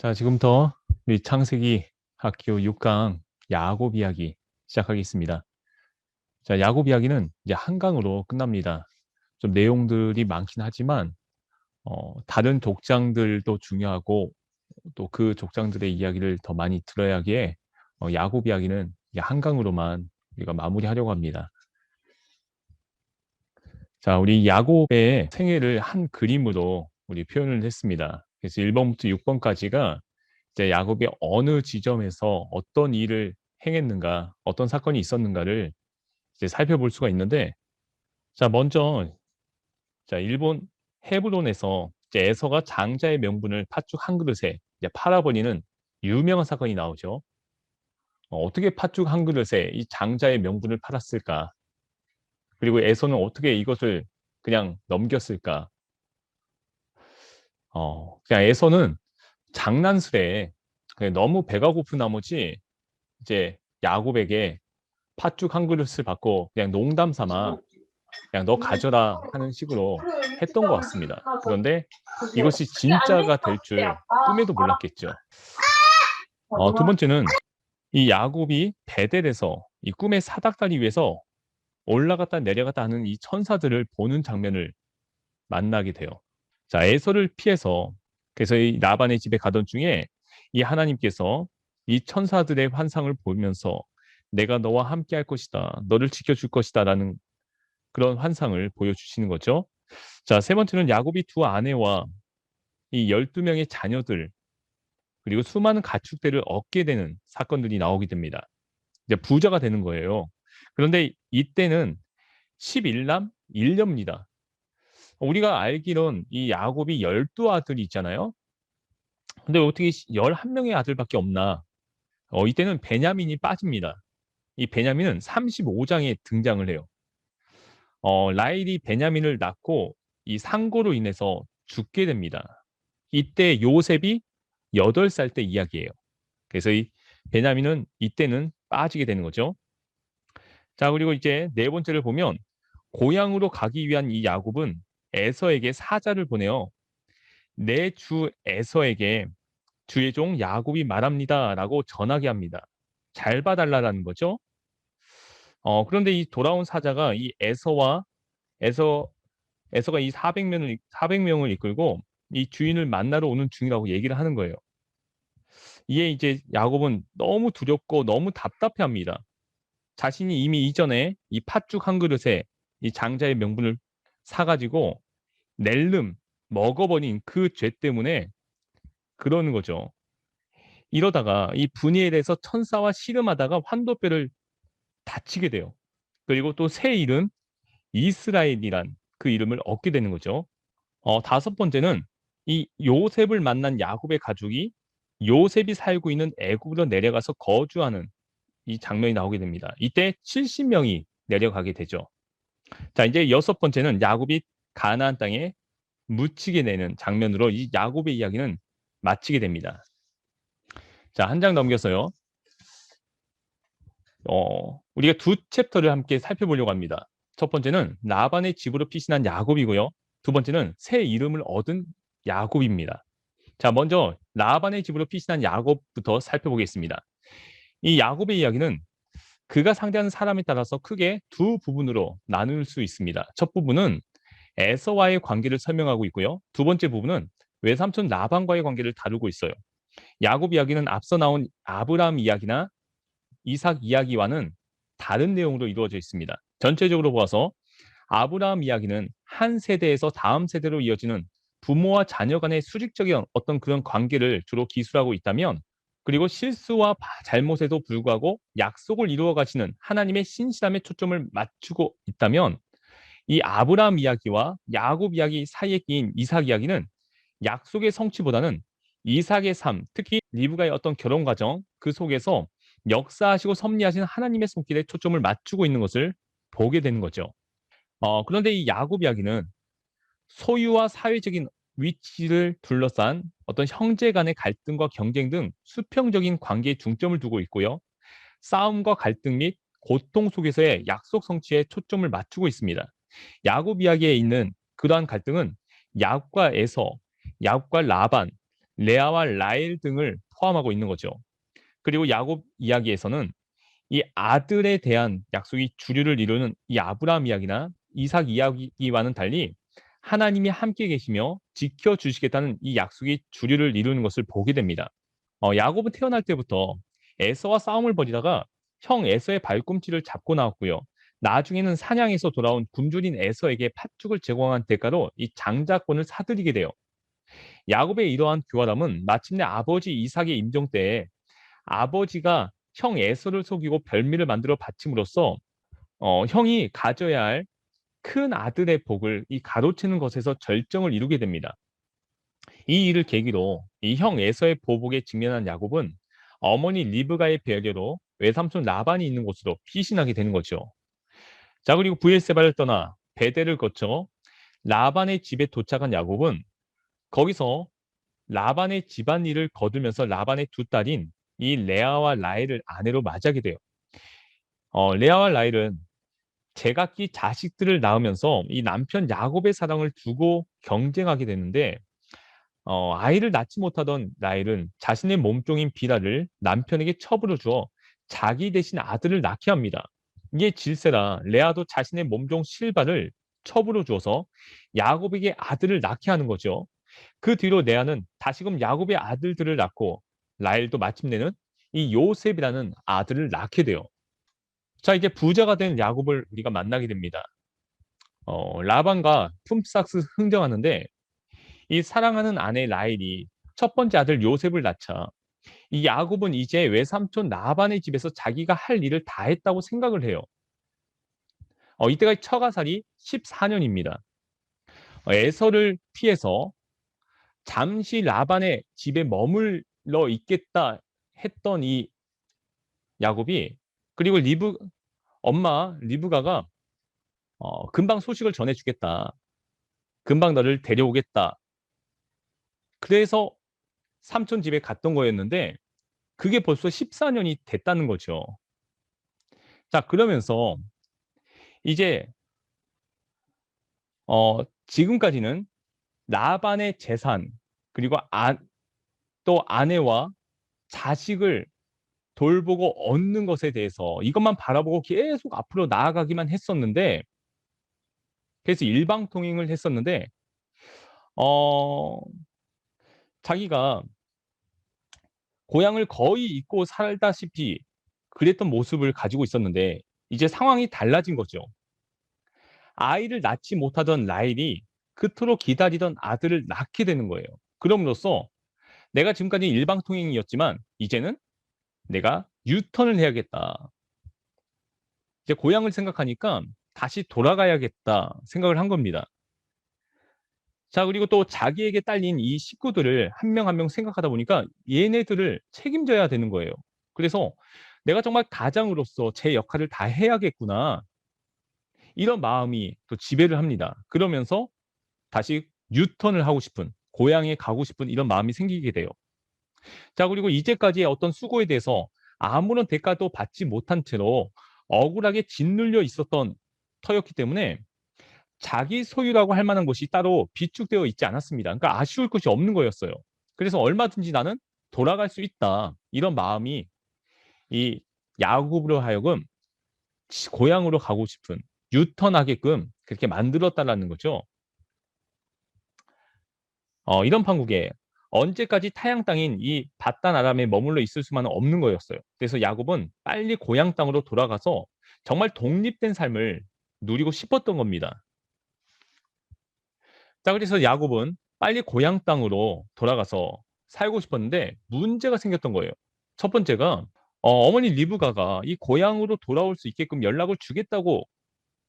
자, 지금부터 우리 창세기 학교 6강 야곱 이야기 시작하겠습니다. 자, 야곱 이야기는 이제 한 강으로 끝납니다. 좀 내용들이 많긴 하지만 다른 족장들도 중요하고 또 그 족장들의 이야기를 더 많이 들어야 하기에 야곱 이야기는 이제 한 강으로만 우리가 마무리하려고 합니다. 자, 우리 야곱의 생애를 한 그림으로 우리 표현을 했습니다. 그래서 1번부터 6번까지가 이제 야곱이 어느 지점에서 어떤 일을 행했는가, 어떤 사건이 있었는가를 이제 살펴볼 수가 있는데, 자, 먼저, 자, 일본 헤브론에서 이제 에서가 장자의 명분을 팥죽 한 그릇에 이제 팔아버리는 유명한 사건이 나오죠. 어떻게 팥죽 한 그릇에 이 장자의 명분을 팔았을까? 그리고 에서는 어떻게 이것을 그냥 넘겼을까? 그냥 에서는 장난스레 그냥 너무 배가 고픈 나머지 이제 야곱에게 팥죽 한 그릇을 받고 그냥 농담 삼아 그냥 너 가져라 하는 식으로 했던 것 같습니다. 그런데 이것이 진짜가 될 줄 꿈에도 몰랐겠죠. 두 번째는 이 야곱이 베델에서 이 꿈의 사닥다리 위에서 올라갔다 내려갔다 하는 이 천사들을 보는 장면을 만나게 돼요. 자, 에서를 피해서 그래서 이 라반의 집에 가던 중에 이 하나님께서 이 천사들의 환상을 보면서 내가 너와 함께 할 것이다. 너를 지켜줄 것이다. 라는 그런 환상을 보여주시는 거죠. 자, 세 번째는 야곱이 두 아내와 이 12명의 자녀들 그리고 수많은 가축들을 얻게 되는 사건들이 나오게 됩니다. 이제 부자가 되는 거예요. 그런데 이때는 11남 1녀입니다. 우리가 알기론 이 야곱이 12아들이 있잖아요. 근데 어떻게 11명의 아들밖에 없나? 이때는 베냐민이 빠집니다. 이 베냐민은 35장에 등장을 해요. 라일이 베냐민을 낳고 이 상고로 인해서 죽게 됩니다. 이때 요셉이 8살 때 이야기예요. 그래서 이 베냐민은 이때는 빠지게 되는 거죠. 자, 그리고 이제 네 번째를 보면 고향으로 가기 위한 이 야곱은 에서에게 사자를 보내요. 내 주 에서에게 주의 종 야곱이 말합니다라고 전하게 합니다. 잘 봐달라는 거죠. 그런데 이 돌아온 사자가 이 에서 에서가 이 400명을 이끌고 이 주인을 만나러 오는 중이라고 얘기를 하는 거예요. 이에 이제 야곱은 너무 두렵고 너무 답답해합니다. 자신이 이미 이전에 이 팥죽 한 그릇에 이 장자의 명분을 사가지고 낼름 먹어버린 그 죄 때문에 그러는 거죠. 이러다가 이 분이엘에서 천사와 씨름하다가 환도뼈를 다치게 돼요. 그리고 또 새 이름 이스라엘이란 그 이름을 얻게 되는 거죠. 다섯 번째는 이 요셉을 만난 야곱의 가족이 요셉이 살고 있는 애굽으로 내려가서 거주하는 이 장면이 나오게 됩니다. 이때 70명이 내려가게 되죠. 자, 이제 여섯 번째는 야곱이 가나안 땅에 묻히게 되는 장면으로 이 야곱의 이야기는 마치게 됩니다. 자, 한 장 넘겨서요. 우리가 두 챕터를 함께 살펴보려고 합니다. 첫 번째는 라반의 집으로 피신한 야곱이고요. 두 번째는 새 이름을 얻은 야곱입니다. 자, 먼저 라반의 집으로 피신한 야곱부터 살펴보겠습니다. 이 야곱의 이야기는 그가 상대하는 사람에 따라서 크게 두 부분으로 나눌 수 있습니다. 첫 부분은 에서와의 관계를 설명하고 있고요. 두 번째 부분은 외삼촌 라반과의 관계를 다루고 있어요. 야곱 이야기는 앞서 나온 아브라함 이야기나 이삭 이야기와는 다른 내용으로 이루어져 있습니다. 전체적으로 보아서 아브라함 이야기는 한 세대에서 다음 세대로 이어지는 부모와 자녀 간의 수직적인 어떤 그런 관계를 주로 기술하고 있다면, 그리고 실수와 잘못에도 불구하고 약속을 이루어 가시는 하나님의 신실함에 초점을 맞추고 있다면, 이 아브라함 이야기와 야곱 이야기 사이에 끼인 이삭 이야기는 약속의 성취보다는 이삭의 삶, 특히 리브가의 어떤 결혼 과정 그 속에서 역사하시고 섭리하신 하나님의 손길에 초점을 맞추고 있는 것을 보게 되는 거죠. 그런데 이 야곱 이야기는 소유와 사회적인 위치를 둘러싼 어떤 형제 간의 갈등과 경쟁 등 수평적인 관계에 중점을 두고 있고요. 싸움과 갈등 및 고통 속에서의 약속 성취에 초점을 맞추고 있습니다. 야곱 이야기에 있는 그러한 갈등은 야곱과 에서, 야곱과 라반, 레아와 라헬 등을 포함하고 있는 거죠. 그리고 야곱 이야기에서는 이 아들에 대한 약속이 주류를 이루는 이 아브라함 이야기나 이삭 이야기와는 달리 하나님이 함께 계시며 지켜주시겠다는 이 약속이 주류를 이루는 것을 보게 됩니다. 야곱은 태어날 때부터 에서와 싸움을 벌이다가 형 에서의 발꿈치를 잡고 나왔고요. 나중에는 사냥에서 돌아온 굶주린 에서에게 팥죽을 제공한 대가로 이 장자권을 사들이게 돼요. 야곱의 이러한 교활함은 마침내 아버지 이삭의 임종 때에 아버지가 형 에서를 속이고 별미를 만들어 바침으로써 형이 가져야 할 큰 아들의 복을 이 가로채는 것에서 절정을 이루게 됩니다. 이 일을 계기로 이 형 에서의 보복에 직면한 야곱은 어머니 리브가의 배려로 외삼촌 라반이 있는 곳으로 피신하게 되는 거죠. 자, 그리고 브엘세바를 떠나 베델을 거쳐 라반의 집에 도착한 야곱은 거기서 라반의 집안일을 거두면서 라반의 두 딸인 이 레아와 라헬을 아내로 맞이하게 돼요. 레아와 라헬은 제각기 자식들을 낳으면서 이 남편 야곱의 사랑을 두고 경쟁하게 되는데 아이를 낳지 못하던 라헬은 자신의 몸종인 비라를 남편에게 첩으로 주어 자기 대신 아들을 낳게 합니다. 이게 질세라 레아도 자신의 몸종 실바를 첩으로 주어서 야곱에게 아들을 낳게 하는 거죠. 그 뒤로 레아는 다시금 야곱의 아들들을 낳고 라헬도 마침내는 이 요셉이라는 아들을 낳게 돼요. 자, 이제 부자가 된 야곱을 우리가 만나게 됩니다. 라반과 품삯을 흥정하는데 이 사랑하는 아내 라헬이 첫 번째 아들 요셉을 낳자 이 야곱은 이제 외삼촌 라반의 집에서 자기가 할 일을 다 했다고 생각을 해요. 이때가 처가살이 14년입니다. 에서를 피해서 잠시 라반의 집에 머물러 있겠다 했던 이 야곱이 그리고 엄마 리브가가 금방 소식을 전해주겠다. 금방 너를 데려오겠다. 그래서 삼촌 집에 갔던 거였는데 그게 벌써 14년이 됐다는 거죠. 자, 그러면서 이제 지금까지는 라반의 재산 그리고 또 아내와 자식을 돌보고 얻는 것에 대해서 이것만 바라보고 계속 앞으로 나아가기만 했었는데 그래서 일방통행을 했었는데 어, 자기가 고향을 거의 잊고 살다시피 그랬던 모습을 가지고 있었는데 이제 상황이 달라진 거죠. 아이를 낳지 못하던 라헬이 그토록 기다리던 아들을 낳게 되는 거예요. 그럼으로써 내가 지금까지 일방통행이었지만 이제는 내가 유턴을 해야겠다. 이제 고향을 생각하니까 다시 돌아가야겠다 생각을 한 겁니다. 자, 그리고 또 자기에게 딸린 이 식구들을 한 명 한 명 생각하다 보니까 얘네들을 책임져야 되는 거예요. 그래서 내가 정말 가장으로서 제 역할을 다 해야겠구나. 이런 마음이 또 지배를 합니다. 그러면서 다시 유턴을 하고 싶은, 고향에 가고 싶은 이런 마음이 생기게 돼요. 자, 그리고 이제까지의 어떤 수고에 대해서 아무런 대가도 받지 못한 채로 억울하게 짓눌려 있었던 터였기 때문에 자기 소유라고 할 만한 것이 따로 비축되어 있지 않았습니다. 그러니까 아쉬울 것이 없는 거였어요. 그래서 얼마든지 나는 돌아갈 수 있다. 이런 마음이 이 야곱으로 하여금 고향으로 가고 싶은 유턴하게끔 그렇게 만들었다라는 거죠. 이런 판국에 언제까지 타양 땅인 이 바단 아람에 머물러 있을 수만은 없는 거였어요. 그래서 야곱은 빨리 고향 땅으로 돌아가서 정말 독립된 삶을 누리고 싶었던 겁니다. 자, 그래서 야곱은 빨리 고향 땅으로 돌아가서 살고 싶었는데 문제가 생겼던 거예요. 첫 번째가 어머니 리브가가 이 고향으로 돌아올 수 있게끔 연락을 주겠다고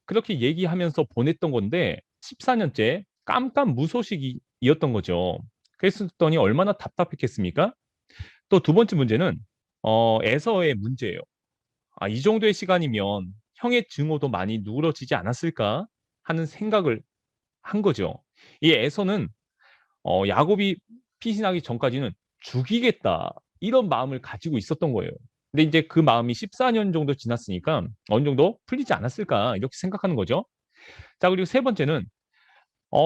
그렇게 얘기하면서 보냈던 건데 14년째 깜깜무소식이었던 거죠. 그랬더니 얼마나 답답했겠습니까? 또 두 번째 문제는 에서의 문제예요. 이 정도의 시간이면 형의 증오도 많이 누그러지지 않았을까 하는 생각을 한 거죠. 이 에서는 야곱이 피신하기 전까지는 죽이겠다 이런 마음을 가지고 있었던 거예요. 근데 이제 그 마음이 14년 정도 지났으니까 어느 정도 풀리지 않았을까 이렇게 생각하는 거죠. 자, 그리고 세 번째는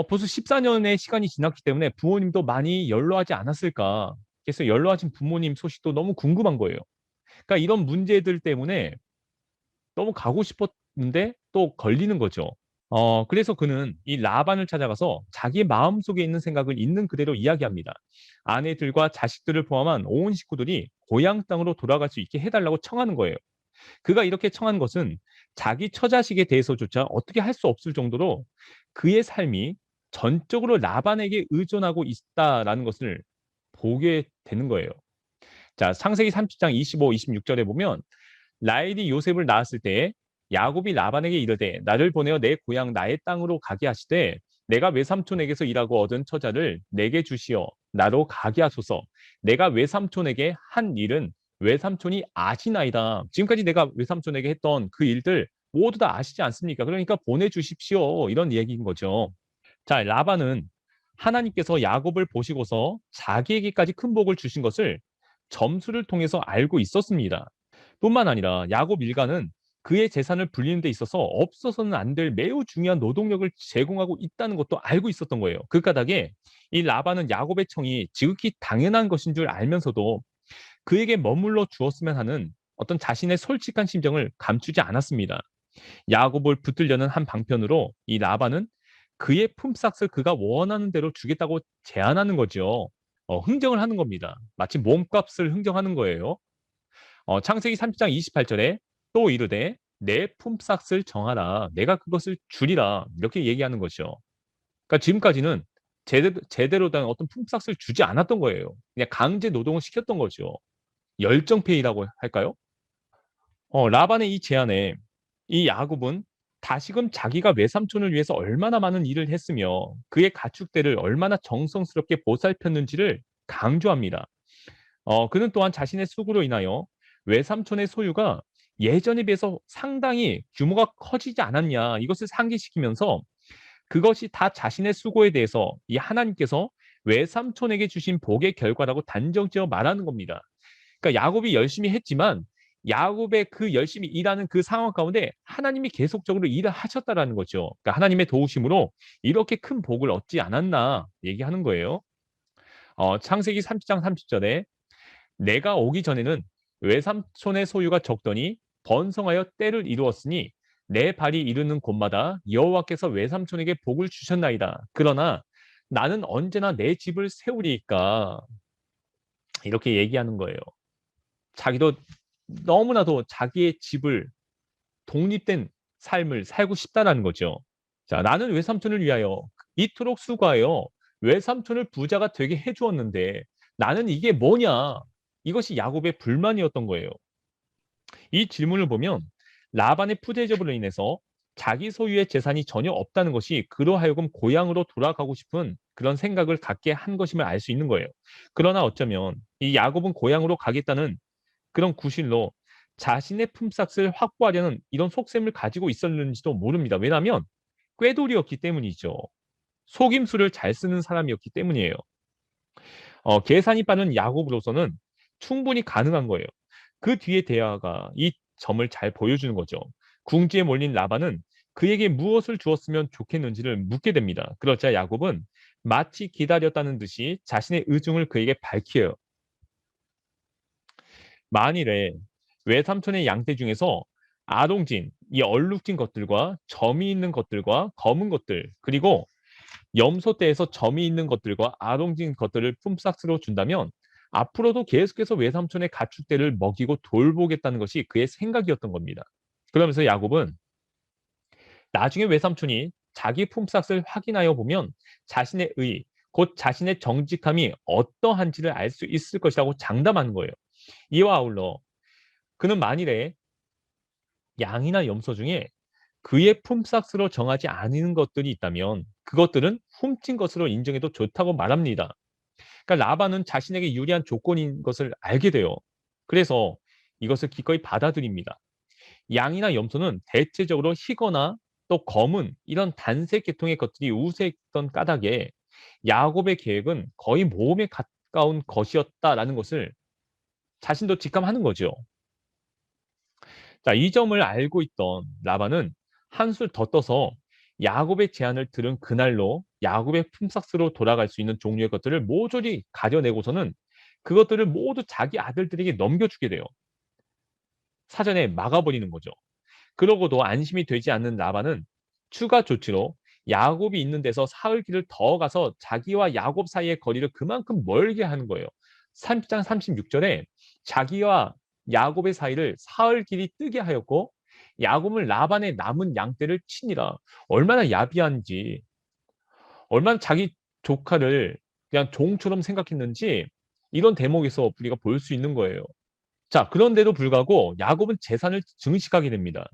벌써 14년의 시간이 지났기 때문에 부모님도 많이 연로하지 않았을까. 그래서 연로하신 부모님 소식도 너무 궁금한 거예요. 그러니까 이런 문제들 때문에 너무 가고 싶었는데 또 걸리는 거죠. 그래서 그는 이 라반을 찾아가서 자기 마음속에 있는 생각을 있는 그대로 이야기합니다. 아내들과 자식들을 포함한 온 식구들이 고향 땅으로 돌아갈 수 있게 해달라고 청하는 거예요. 그가 이렇게 청한 것은 자기 처자식에 대해서조차 어떻게 할 수 없을 정도로 그의 삶이 전적으로 라반에게 의존하고 있다라는 것을 보게 되는 거예요. 자, 창세기 30장 25, 26절에 보면 라헬이 요셉을 낳았을 때에 야곱이 라반에게 이르되 나를 보내어 내 고향 나의 땅으로 가게 하시되 내가 외삼촌에게서 일하고 얻은 처자를 내게 주시어 나로 가게 하소서. 내가 외삼촌에게 한 일은 외삼촌이 아시나이다. 지금까지 내가 외삼촌에게 했던 그 일들 모두 다 아시지 않습니까? 그러니까 보내주십시오. 이런 얘기인 거죠. 자, 라반은 하나님께서 야곱을 보시고서 자기에게까지 큰 복을 주신 것을 점수를 통해서 알고 있었습니다. 뿐만 아니라 야곱 일가는 그의 재산을 불리는 데 있어서 없어서는 안 될 매우 중요한 노동력을 제공하고 있다는 것도 알고 있었던 거예요. 그 까닭에 이 라반은 야곱의 청이 지극히 당연한 것인 줄 알면서도 그에게 머물러 주었으면 하는 어떤 자신의 솔직한 심정을 감추지 않았습니다. 야곱을 붙들려는 한 방편으로 이 라반은 그의 품삯을 그가 원하는 대로 주겠다고 제안하는 거죠. 흥정을 하는 겁니다. 마치 몸값을 흥정하는 거예요. 창세기 30장 28절에 또 이르되 내 품삯을 정하라. 내가 그것을 주리라. 이렇게 얘기하는 거죠. 그러니까 지금까지는 제대로 된 어떤 품삯을 주지 않았던 거예요. 그냥 강제 노동을 시켰던 거죠. 열정페이라고 할까요? 라반의 이 제안에 이 야곱은 다시금 자기가 외삼촌을 위해서 얼마나 많은 일을 했으며 그의 가축대를 얼마나 정성스럽게 보살폈는지를 강조합니다. 그는 또한 자신의 수고로 인하여 외삼촌의 소유가 예전에 비해서 상당히 규모가 커지지 않았냐 이것을 상기시키면서 그것이 다 자신의 수고에 대해서 이 하나님께서 외삼촌에게 주신 복의 결과라고 단정지어 말하는 겁니다. 그러니까 야곱이 열심히 했지만 야곱의 그 열심히 일하는 그 상황 가운데 하나님이 계속적으로 일을 하셨다라는 거죠. 그러니까 하나님의 도우심으로 이렇게 큰 복을 얻지 않았나 얘기하는 거예요. 창세기 30장 30절에 내가 오기 전에는 외삼촌의 소유가 적더니 번성하여 때를 이루었으니 내 발이 이르는 곳마다 여호와께서 외삼촌에게 복을 주셨나이다. 그러나 나는 언제나 내 집을 세우리이까 이렇게 얘기하는 거예요. 자기도 너무나도 자기의 집을 독립된 삶을 살고 싶다라는 거죠. 자, 나는 외삼촌을 위하여 이토록 수고하여 외삼촌을 부자가 되게 해주었는데 나는 이게 뭐냐? 이것이 야곱의 불만이었던 거예요. 이 질문을 보면 라반의 푸대접으로 인해서 자기 소유의 재산이 전혀 없다는 것이 그로 하여금 고향으로 돌아가고 싶은 그런 생각을 갖게 한 것임을 알 수 있는 거예요. 그러나 어쩌면 이 야곱은 고향으로 가겠다는 그런 구실로 자신의 품삯을 확보하려는 이런 속셈을 가지고 있었는지도 모릅니다. 왜냐하면 꾀돌이였기 때문이죠. 속임수를 잘 쓰는 사람이었기 때문이에요. 계산이 빠른 야곱으로서는 충분히 가능한 거예요. 그 뒤에 대화가 이 점을 잘 보여주는 거죠. 궁지에 몰린 라반은 그에게 무엇을 주었으면 좋겠는지를 묻게 됩니다. 그러자 야곱은 마치 기다렸다는 듯이 자신의 의중을 그에게 밝혀요. 만일에 외삼촌의 양떼 중에서 아동진, 이 얼룩진 것들과 점이 있는 것들과 검은 것들, 그리고 염소떼에서 점이 있는 것들과 아동진 것들을 품삯으로 준다면 앞으로도 계속해서 외삼촌의 가축대를 먹이고 돌보겠다는 것이 그의 생각이었던 겁니다. 그러면서 야곱은 나중에 외삼촌이 자기 품삯을 확인하여 보면 자신의 의, 곧 자신의 정직함이 어떠한지를 알 수 있을 것이라고 장담하는 거예요. 이와 아울러 그는 만일에 양이나 염소 중에 그의 품삯으로 정하지 않은 것들이 있다면 그것들은 훔친 것으로 인정해도 좋다고 말합니다. 그러니까 라반은 자신에게 유리한 조건인 것을 알게 돼요. 그래서 이것을 기꺼이 받아들입니다. 양이나 염소는 대체적으로 희거나 또 검은 이런 단색 계통의 것들이 우세했던 까닭에 야곱의 계획은 거의 모험에 가까운 것이었다라는 것을 자신도 직감하는 거죠. 자, 이 점을 알고 있던 라반은 한술 더 떠서 야곱의 제안을 들은 그날로 야곱의 품삯으로 돌아갈 수 있는 종류의 것들을 모조리 가려내고서는 그것들을 모두 자기 아들들에게 넘겨주게 돼요. 사전에 막아버리는 거죠. 그러고도 안심이 되지 않는 라반은 추가 조치로 야곱이 있는 데서 사흘 길을 더 가서 자기와 야곱 사이의 거리를 그만큼 멀게 하는 거예요. 30장 36절에 자기와 야곱의 사이를 사흘 길이 뜨게 하였고 야곱은 라반의 남은 양떼를 치니라. 얼마나 야비한지, 얼마나 자기 조카를 그냥 종처럼 생각했는지 이런 대목에서 우리가 볼 수 있는 거예요. 자, 그런데도 불구하고 야곱은 재산을 증식하게 됩니다.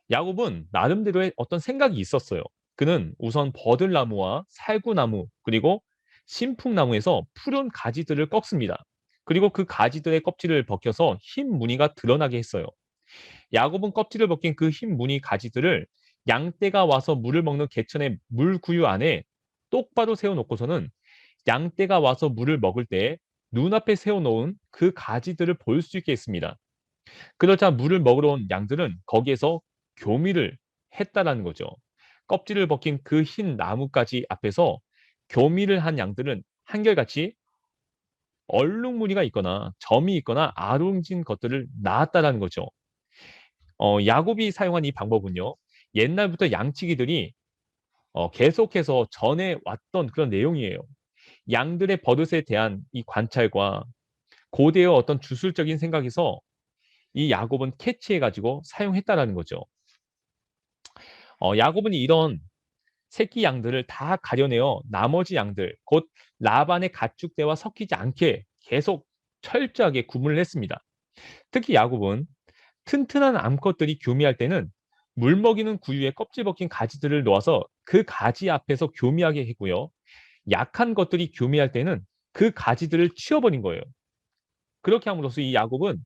야곱은 나름대로의 어떤 생각이 있었어요. 그는 우선 버들나무와 살구나무 그리고 신풍나무에서 푸른 가지들을 꺾습니다. 그리고 그 가지들의 껍질을 벗겨서 흰 무늬가 드러나게 했어요. 야곱은 껍질을 벗긴 그 흰 무늬 가지들을 양떼가 와서 물을 먹는 개천의 물구유 안에 똑바로 세워놓고서는 양떼가 와서 물을 먹을 때 눈앞에 세워놓은 그 가지들을 볼 수 있게 했습니다. 그러자 물을 먹으러 온 양들은 거기에서 교미를 했다라는 거죠. 껍질을 벗긴 그 흰 나뭇가지 앞에서 교미를 한 양들은 한결같이 얼룩무늬가 있거나 점이 있거나 아롱진 것들을 낳았다라는 거죠. 야곱이 사용한 이 방법은요. 옛날부터 양치기들이 계속해서 전해 왔던 그런 내용이에요. 양들의 버릇에 대한 이 관찰과 고대의 어떤 주술적인 생각에서 이 야곱은 캐치해가지고 사용했다라는 거죠. 야곱은 이런 새끼 양들을 다 가려내어 나머지 양들, 곧 라반의 가축대와 섞이지 않게 계속 철저하게 구분을 했습니다. 특히 야곱은 튼튼한 암컷들이 교미할 때는 물 먹이는 구유에 껍질 벗긴 가지들을 놓아서 그 가지 앞에서 교미하게 했고요. 약한 것들이 교미할 때는 그 가지들을 치워버린 거예요. 그렇게 함으로써 이 야곱은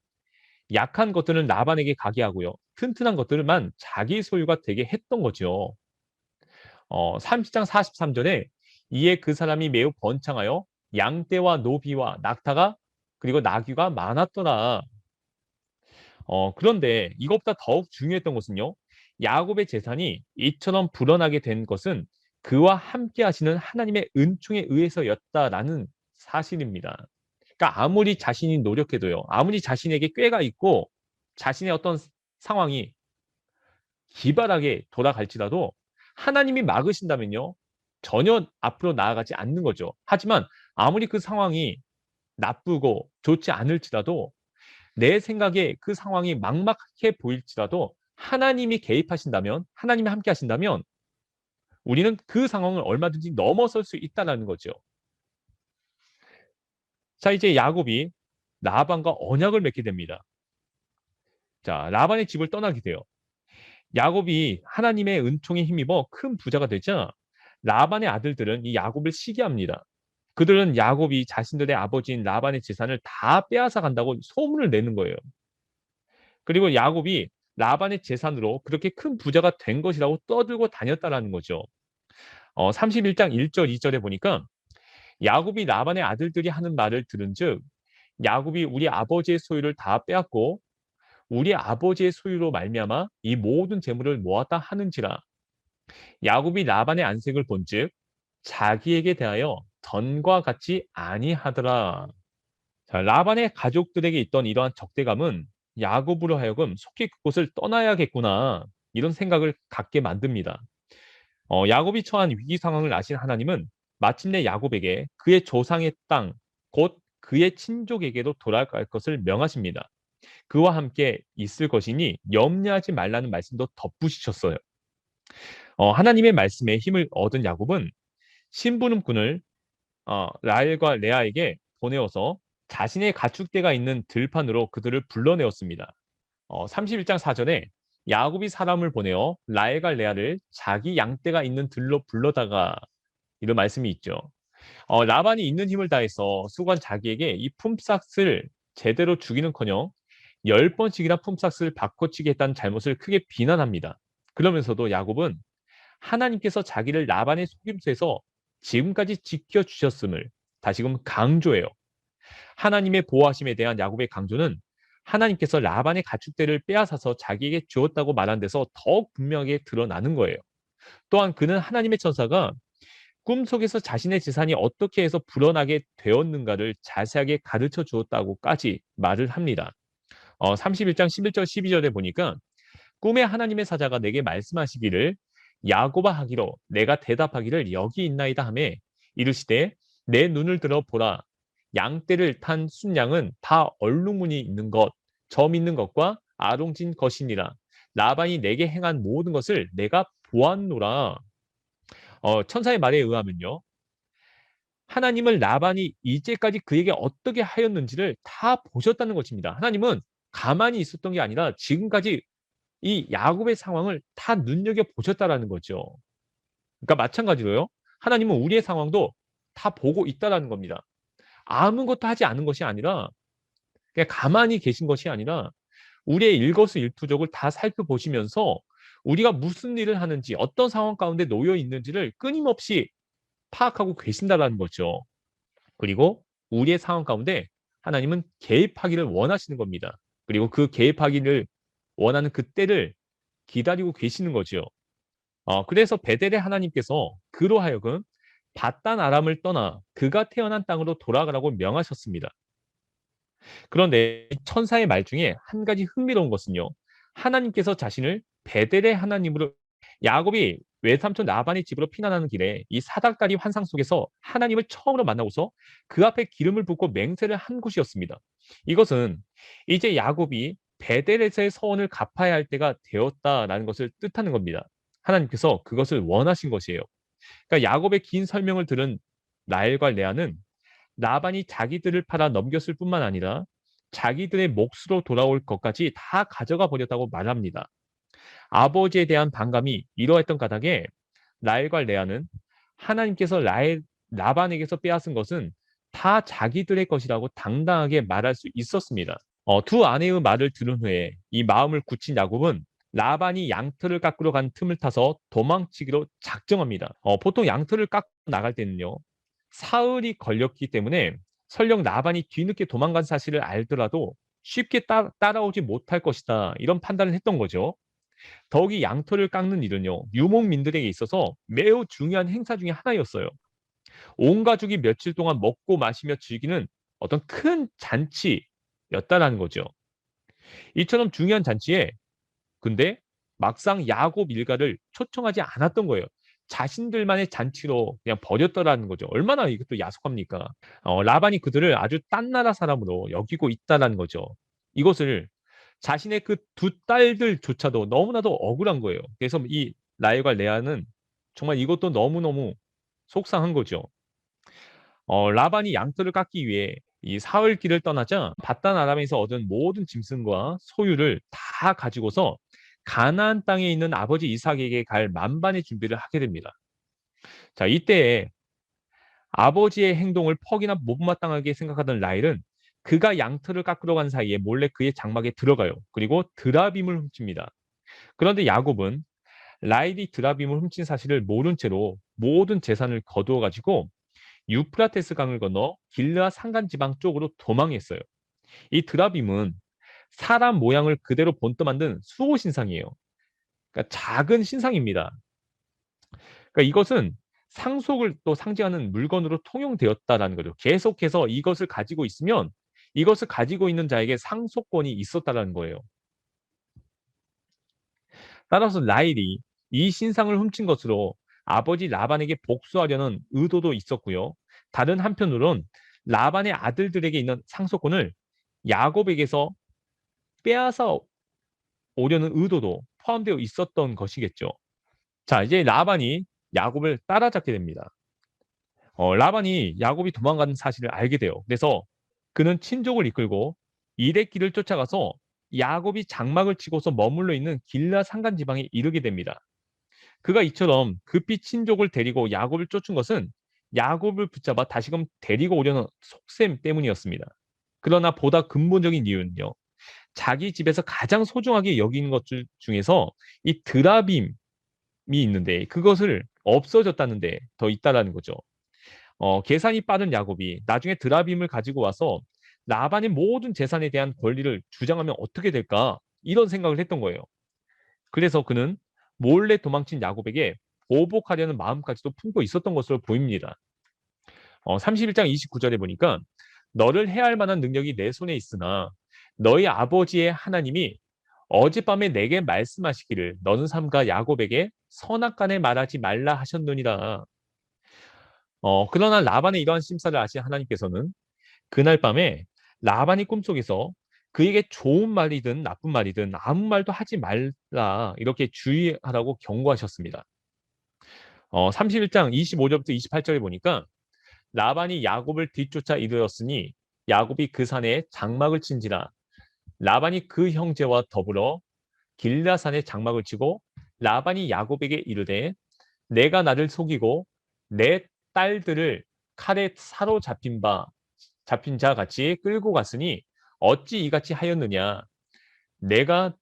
약한 것들은 라반에게 가게 하고요. 튼튼한 것들만 자기 소유가 되게 했던 거죠. 30장 43절에 이에 그 사람이 매우 번창하여 양떼와 노비와 낙타가 그리고 나귀가 많았더라. 그런데 이것보다 더욱 중요했던 것은요. 야곱의 재산이 이처럼 불어나게 된 것은 그와 함께 하시는 하나님의 은총에 의해서였다라는 사실입니다. 그러니까 아무리 자신이 노력해도요. 아무리 자신에게 꾀가 있고 자신의 어떤 상황이 기발하게 돌아갈지라도 하나님이 막으신다면요. 전혀 앞으로 나아가지 않는 거죠. 하지만 아무리 그 상황이 나쁘고 좋지 않을지라도 내 생각에 그 상황이 막막해 보일지라도 하나님이 개입하신다면, 하나님이 함께 하신다면 우리는 그 상황을 얼마든지 넘어설 수 있다는 거죠. 자, 이제 야곱이 라반과 언약을 맺게 됩니다. 자, 라반의 집을 떠나게 돼요. 야곱이 하나님의 은총에 힘입어 큰 부자가 되자 라반의 아들들은 이 야곱을 시기합니다. 그들은 야곱이 자신들의 아버지인 라반의 재산을 다 빼앗아 간다고 소문을 내는 거예요. 그리고 야곱이 라반의 재산으로 그렇게 큰 부자가 된 것이라고 떠들고 다녔다라는 거죠. 31장 1절 2절에 보니까 야곱이 라반의 아들들이 하는 말을 들은즉 야곱이 우리 아버지의 소유를 다 빼앗고 우리 아버지의 소유로 말미암아 이 모든 재물을 모았다 하는지라. 야곱이 라반의 안색을 본즉 자기에게 대하여 전과 같이 아니하더라. 자, 라반의 가족들에게 있던 이러한 적대감은 야곱으로 하여금 속히 그곳을 떠나야겠구나 이런 생각을 갖게 만듭니다. 야곱이 처한 위기 상황을 아신 하나님은 마침내 야곱에게 그의 조상의 땅, 곧 그의 친족에게로 돌아갈 것을 명하십니다. 그와 함께 있을 것이니 염려하지 말라는 말씀도 덧붙이셨어요. 하나님의 말씀에 힘을 얻은 야곱은 심부름꾼을 라헬과 레아에게 보내어서 자신의 가축대가 있는 들판으로 그들을 불러내었습니다. 31장 4절에 야곱이 사람을 보내어 라헬과 레아를 자기 양떼가 있는 들로 불러다가 이런 말씀이 있죠. 라반이 있는 힘을 다해서 수건 자기에게 이 품삯을 제대로 주기는커녕 10번씩이나 품삯을 바꿔치기 했다는 잘못을 크게 비난합니다. 그러면서도 야곱은 하나님께서 자기를 라반의 속임수에서 지금까지 지켜주셨음을 다시금 강조해요. 하나님의 보호하심에 대한 야곱의 강조는 하나님께서 라반의 가축대를 빼앗아서 자기에게 주었다고 말한 데서 더욱 분명하게 드러나는 거예요. 또한 그는 하나님의 천사가 꿈속에서 자신의 재산이 어떻게 해서 불어나게 되었는가를 자세하게 가르쳐 주었다고까지 말을 합니다. 31장 11절 12절에 보니까 꿈에 하나님의 사자가 내게 말씀하시기를 야곱아 하기로 내가 대답하기를 여기 있나이다 하매 이르시되 내 눈을 들어 보라 양떼를 탄 순양은 다 얼룩무늬 있는 것, 점 있는 것과 아롱진 것이니라. 라반이 내게 행한 모든 것을 내가 보았노라. 천사의 말에 의하면요. 하나님을 라반이 이제까지 그에게 어떻게 하였는지를 다 보셨다는 것입니다. 하나님은 가만히 있었던 게 아니라 지금까지 이 야곱의 상황을 다 눈여겨 보셨다라는 거죠. 그러니까 마찬가지로요. 하나님은 우리의 상황도 다 보고 있다라는 겁니다. 아무것도 하지 않은 것이 아니라 그냥 가만히 계신 것이 아니라 우리의 일거수일투족을 다 살펴보시면서 우리가 무슨 일을 하는지 어떤 상황 가운데 놓여 있는지를 끊임없이 파악하고 계신다라는 거죠. 그리고 우리의 상황 가운데 하나님은 개입하기를 원하시는 겁니다. 그리고 그 개입하기를 원하는 그때를 기다리고 계시는 거죠. 그래서 베델의 하나님께서 그로 하여금 바단 아람을 떠나 그가 태어난 땅으로 돌아가라고 명하셨습니다. 그런데 천사의 말 중에 한 가지 흥미로운 것은요. 하나님께서 자신을 베델의 하나님으로 야곱이 외삼촌 라반의 집으로 피난하는 길에 이 사닥다리 환상 속에서 하나님을 처음으로 만나고서 그 앞에 기름을 붓고 맹세를 한 곳이었습니다. 이것은 이제 야곱이 베델에서의 서원을 갚아야 할 때가 되었다라는 것을 뜻하는 겁니다. 하나님께서 그것을 원하신 것이에요. 그러니까 야곱의 긴 설명을 들은 라헬과 레아는 라반이 자기들을 팔아 넘겼을 뿐만 아니라 자기들의 몫으로 돌아올 것까지 다 가져가 버렸다고 말합니다. 아버지에 대한 반감이 이러했던 까닭에 라헬과 레아는 하나님께서 라반에게서 빼앗은 것은 다 자기들의 것이라고 당당하게 말할 수 있었습니다. 두 아내의 말을 들은 후에 이 마음을 굳힌 야곱은 라반이 양털을 깎으러 간 틈을 타서 도망치기로 작정합니다. 보통 양털을 깎고 나갈 때는요. 사흘이 걸렸기 때문에 설령 라반이 뒤늦게 도망간 사실을 알더라도 쉽게 따라오지 못할 것이다. 이런 판단을 했던 거죠. 더욱이 양털을 깎는 일은요. 유목민들에게 있어서 매우 중요한 행사 중에 하나였어요. 온 가족이 며칠 동안 먹고 마시며 즐기는 어떤 큰 잔치였다라는 거죠. 이처럼 중요한 잔치에 근데 막상 야곱 일가를 초청하지 않았던 거예요. 자신들만의 잔치로 그냥 버렸더라는 거죠. 얼마나 이것도 야속합니까? 라반이 그들을 아주 딴 나라 사람으로 여기고 있다라는 거죠. 이것을 자신의 그 두 딸들조차도 너무나도 억울한 거예요. 그래서 이 라헬과 레아는 정말 이것도 너무너무 속상한 거죠. 라반이 양털을 깎기 위해 이 사흘 길을 떠나자 바단 아람에서 얻은 모든 짐승과 소유를 다 가지고서 가나안 땅에 있는 아버지 이삭에게 갈 만반의 준비를 하게 됩니다. 자, 이때에 아버지의 행동을 퍽이나 못마땅하게 생각하던 라헬은 그가 양털을 깎으러 간 사이에 몰래 그의 장막에 들어가요. 그리고 드라빔을 훔칩니다. 그런데 야곱은 라헬이 드라빔을 훔친 사실을 모른 채로 모든 재산을 거두어 가지고 유프라테스 강을 건너 길르앗 산간 지방 쪽으로 도망했어요. 이 드라빔은 사람 모양을 그대로 본떠 만든 수호 신상이에요. 그러니까 작은 신상입니다. 그러니까 이것은 상속을 또 상징하는 물건으로 통용되었다라는 거죠. 계속해서 이것을 가지고 있으면 이것을 가지고 있는 자에게 상속권이 있었다라는 거예요. 따라서 라헬이 이 신상을 훔친 것으로 아버지 라반에게 복수하려는 의도도 있었고요. 다른 한편으론 라반의 아들들에게 있는 상속권을 야곱에게서 빼앗아 오려는 의도도 포함되어 있었던 것이겠죠. 자, 이제 라반이 야곱을 따라잡게 됩니다. 라반이 야곱이 도망가는 사실을 알게 돼요. 그래서 그는 친족을 이끌고 이레길을 쫓아가서 야곱이 장막을 치고서 머물러 있는 길라 산간 지방에 이르게 됩니다. 그가 이처럼 급히 친족을 데리고 야곱을 쫓은 것은 야곱을 붙잡아 다시금 데리고 오려는 속셈 때문이었습니다. 그러나 보다 근본적인 이유는요. 자기 집에서 가장 소중하게 여기는 것 중에서 이 드라빔이 있는데 그것을 없어졌다는데 더 있다라는 거죠. 계산이 빠른 야곱이 나중에 드라빔을 가지고 와서 라반의 모든 재산에 대한 권리를 주장하면 어떻게 될까? 이런 생각을 했던 거예요. 그래서 그는 몰래 도망친 야곱에게 보복하려는 마음까지도 품고 있었던 것으로 보입니다. 31장 29절에 보니까 너를 해할 만한 능력이 내 손에 있으나 너희 아버지의 하나님이 어젯밤에 내게 말씀하시기를 너는 삼가 야곱에게 선악간에 말하지 말라 하셨느니라. 그러나 라반의 이러한 심사를 아신 하나님께서는 그날 밤에 라반이 꿈속에서 그에게 좋은 말이든 나쁜 말이든 아무 말도 하지 말라 이렇게 주의하라고 경고하셨습니다. 31장 25절부터 28절에 보니까 라반이 야곱을 뒤쫓아 이르렀으니 야곱이 그 산에 장막을 친지라 라반이 그 형제와 더불어 길라산에 장막을 치고 라반이 야곱에게 이르되 내가 나를 속이고 내 딸들을 칼에 잡힌 자 같이 끌고 갔으니 어찌 이같이 하였느냐 내가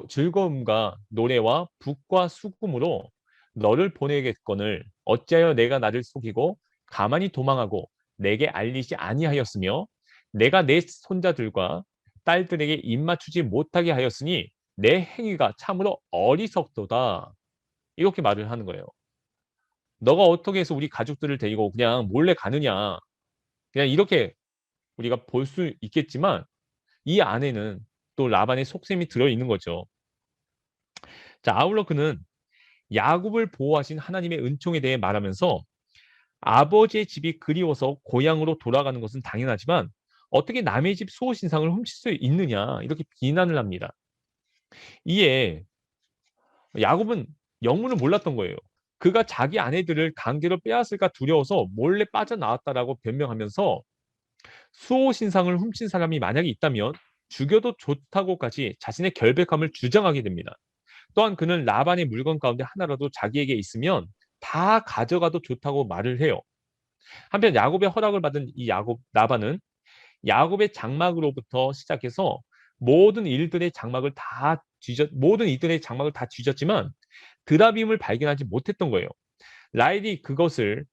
즐거움과 노래와 북과 수금으로 너를 보내겠거늘 어찌하여 내가 나를 속이고 가만히 도망하고 내게 알리지 아니하였으며 내가 내 손자들과 딸들에게 입맞추지 못하게 하였으니 내 행위가 참으로 어리석도다. 이렇게 말을 하는 거예요. 너가 어떻게 해서 우리 가족들을 데리고 그냥 몰래 가느냐. 그냥 이렇게 우리가 볼 수 있겠지만 이 안에는 또 라반의 속셈이 들어있는 거죠. 자, 아울러 그는 야곱을 보호하신 하나님의 은총에 대해 말하면서 아버지의 집이 그리워서 고향으로 돌아가는 것은 당연하지만 어떻게 남의 집 수호신상을 훔칠 수 있느냐 이렇게 비난을 합니다. 이에 야곱은 영문을 몰랐던 거예요. 그가 자기 아내들을 강제로 빼앗을까 두려워서 몰래 빠져나왔다라고 변명하면서 수호신상을 훔친 사람이 만약에 있다면 죽여도 좋다고까지 자신의 결백함을 주장하게 됩니다. 또한 그는 라반의 물건 가운데 하나라도 자기에게 있으면 다 가져가도 좋다고 말을 해요. 한편 야곱의 허락을 받은 이 라반은 야곱의 장막으로부터 시작해서 모든 이들의 장막을 다 뒤졌지만 드라빔을 발견하지 못했던 거예요. 라헬이 그것을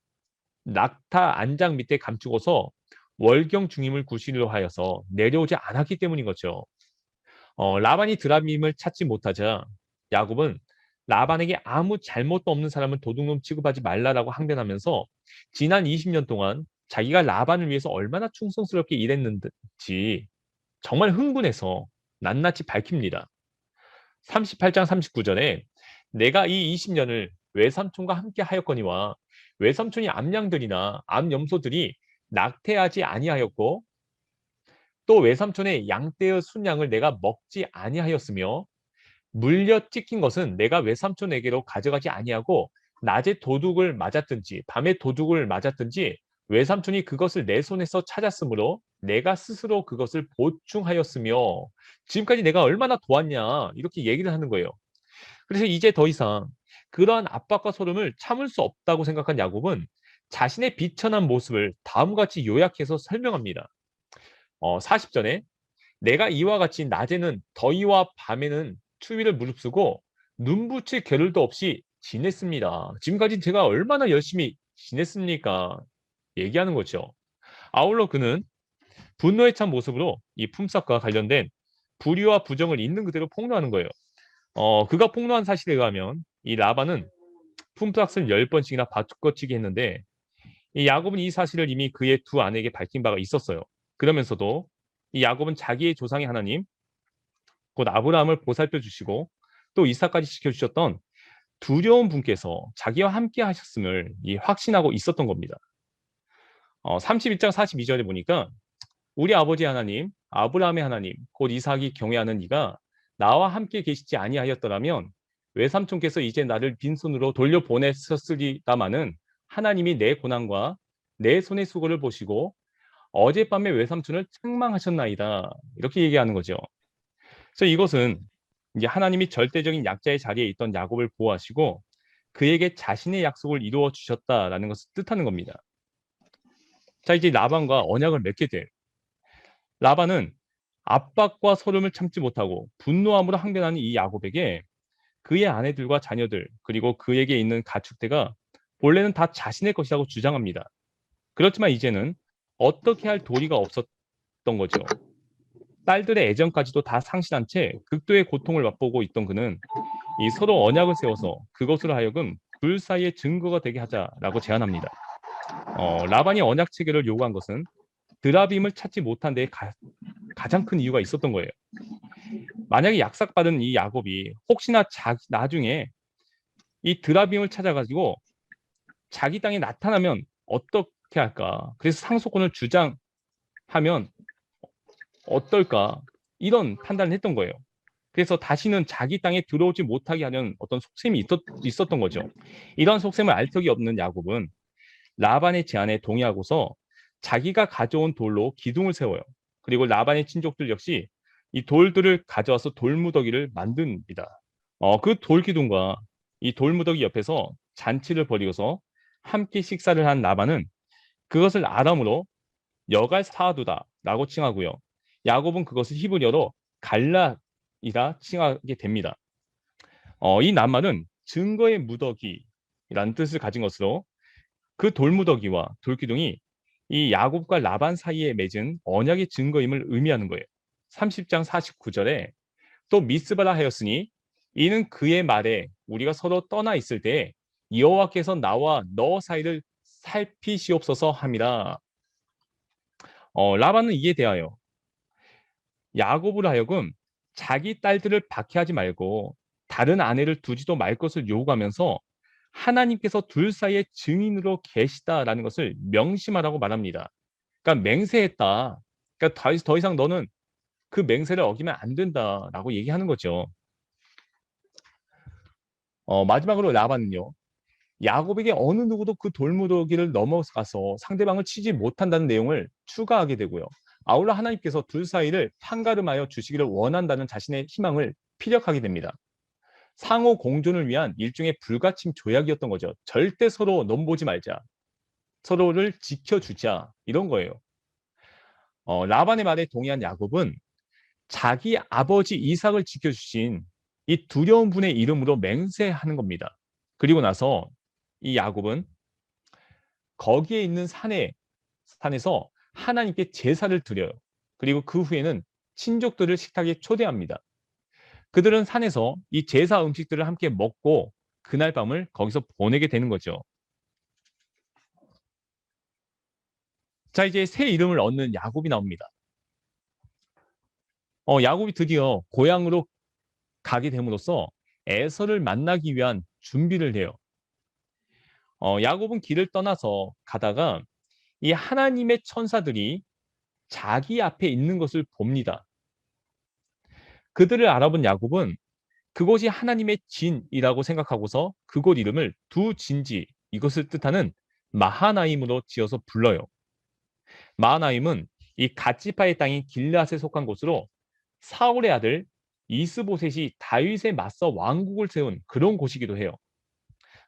낙타 안장 밑에 감추고서 월경 중임을 구실로 하여서 내려오지 않았기 때문인 거죠. 라반이 드라빔을 찾지 못하자 야곱은 라반에게 아무 잘못도 없는 사람을 도둑놈 취급하지 말라라고 항변하면서 지난 20년 동안 자기가 라반을 위해서 얼마나 충성스럽게 일했는지 정말 흥분해서 낱낱이 밝힙니다. 38장 39절에 내가 이 20년을 외삼촌과 함께 하였거니와 외삼촌이 암양들이나 암염소들이 낙태하지 아니하였고 또 외삼촌의 양떼의 순양을 내가 먹지 아니하였으며 물려 찢긴 것은 내가 외삼촌에게로 가져가지 아니하고 낮에 도둑을 맞았든지 밤에 도둑을 맞았든지 외삼촌이 그것을 내 손에서 찾았으므로 내가 스스로 그것을 보충하였으며 지금까지 내가 얼마나 도왔냐 이렇게 얘기를 하는 거예요. 그래서 이제 더 이상 그러한 압박과 소름을 참을 수 없다고 생각한 야곱은 자신의 비천한 모습을 다음과 같이 요약해서 설명합니다. 40절에 내가 이와 같이 낮에는 더위와 밤에는 추위를 무릅쓰고 눈붙일 겨를도 없이 지냈습니다. 지금까지 제가 얼마나 열심히 지냈습니까? 얘기하는 거죠. 아울러 그는 분노에 찬 모습으로 이 품삯과 관련된 불의와 부정을 있는 그대로 폭로하는 거예요. 그가 폭로한 사실에 의하면 이 라반은 품삯을 10번씩이나 바꿔치기 했는데 이 야곱은 이 사실을 이미 그의 두 아내에게 밝힌 바가 있었어요. 그러면서도 이 야곱은 자기의 조상의 하나님, 곧 아브라함을 보살펴 주시고 또 이삭까지 지켜주셨던 두려운 분께서 자기와 함께 하셨음을 확신하고 있었던 겁니다. 31장 42절에 보니까 우리 아버지 하나님, 아브라함의 하나님, 곧 이삭이 경외하는 이가 나와 함께 계시지 아니하였더라면 외삼촌께서 이제 나를 빈손으로 돌려보냈었으리다마는 하나님이 내 고난과 내 손의 수고를 보시고 어젯밤에 외삼촌을 책망하셨나이다. 이렇게 얘기하는 거죠. 그래서 이것은 이제 하나님이 절대적인 약자의 자리에 있던 야곱을 보호하시고 그에게 자신의 약속을 이루어 주셨다라는 것을 뜻하는 겁니다. 자, 이제 라반과 언약을 맺게 될 라반은 압박과 소름을 참지 못하고 분노함으로 항변하는 이 야곱에게 그의 아내들과 자녀들 그리고 그에게 있는 가축대가 본래는 다 자신의 것이라고 주장합니다. 그렇지만 이제는 어떻게 할 도리가 없었던 거죠. 딸들의 애정까지도 다 상실한 채 극도의 고통을 맛보고 있던 그는 이 서로 언약을 세워서 그것으로 하여금 둘 사이의 증거가 되게 하자라고 제안합니다. 라반이 언약 체결을 요구한 것은 드라빔을 찾지 못한 데 가장 큰 이유가 있었던 거예요. 만약에 약삭받은 이 야곱이 혹시나 나중에 이 드라빔을 찾아가지고 자기 땅에 나타나면 어떻게 할까? 그래서 상속권을 주장하면 어떨까? 이런 판단을 했던 거예요. 그래서 다시는 자기 땅에 들어오지 못하게 하는 어떤 속셈이 있었던 거죠. 이런 속셈을 알 적이 없는 야곱은 라반의 제안에 동의하고서 자기가 가져온 돌로 기둥을 세워요. 그리고 라반의 친족들 역시 이 돌들을 가져와서 돌무더기를 만듭니다. 그 돌기둥과 이 돌무더기 옆에서 잔치를 벌이고서 함께 식사를 한 라반은 그것을 아람으로 여갈 사두다라고 칭하고요. 야곱은 그것을 히브리어로 갈라이라 칭하게 됩니다. 이 낱말은 증거의 무더기라는 뜻을 가진 것으로 그 돌무더기와 돌기둥이 이 야곱과 라반 사이에 맺은 언약의 증거임을 의미하는 거예요. 30장 49절에 또 미스바라 하였으니 이는 그의 말에 우리가 서로 떠나 있을 때 여호와께서 나와 너 사이를 살피시옵소서 함이라. 라반은 이에 대하여 야곱으로 하여금 자기 딸들을 박해하지 말고 다른 아내를 두지도 말 것을 요구하면서 하나님께서 둘 사이의 증인으로 계시다라는 것을 명심하라고 말합니다. 그러니까 맹세했다. 그러니까 더 이상 너는 그 맹세를 어기면 안 된다라고 얘기하는 거죠. 마지막으로 라반은요. 야곱에게 어느 누구도 그 돌무더기를 넘어가서 상대방을 치지 못한다는 내용을 추가하게 되고요. 아울러 하나님께서 둘 사이를 판가름하여 주시기를 원한다는 자신의 희망을 피력하게 됩니다. 상호 공존을 위한 일종의 불가침 조약이었던 거죠. 절대 서로 넘보지 말자. 서로를 지켜주자. 이런 거예요. 라반의 말에 동의한 야곱은 자기 아버지 이삭을 지켜주신 이 두려운 분의 이름으로 맹세하는 겁니다. 그리고 나서 이 야곱은 거기에 있는 산에서 하나님께 제사를 드려요. 그리고 그 후에는 친족들을 식탁에 초대합니다. 그들은 산에서 이 제사 음식들을 함께 먹고 그날 밤을 거기서 보내게 되는 거죠. 자, 이제 새 이름을 얻는 야곱이 나옵니다. 야곱이 드디어 고향으로 가게 됨으로써 에서를 만나기 위한 준비를 해요. 야곱은 길을 떠나서 가다가 이 하나님의 천사들이 자기 앞에 있는 것을 봅니다. 그들을 알아본 야곱은 그곳이 하나님의 진이라고 생각하고서 그곳 이름을 두 진지, 이것을 뜻하는 마하나임으로 지어서 불러요. 마하나임은 이 갓지파의 땅인 길앗에 속한 곳으로 사울의 아들 이스보셋이 다윗에 맞서 왕국을 세운 그런 곳이기도 해요.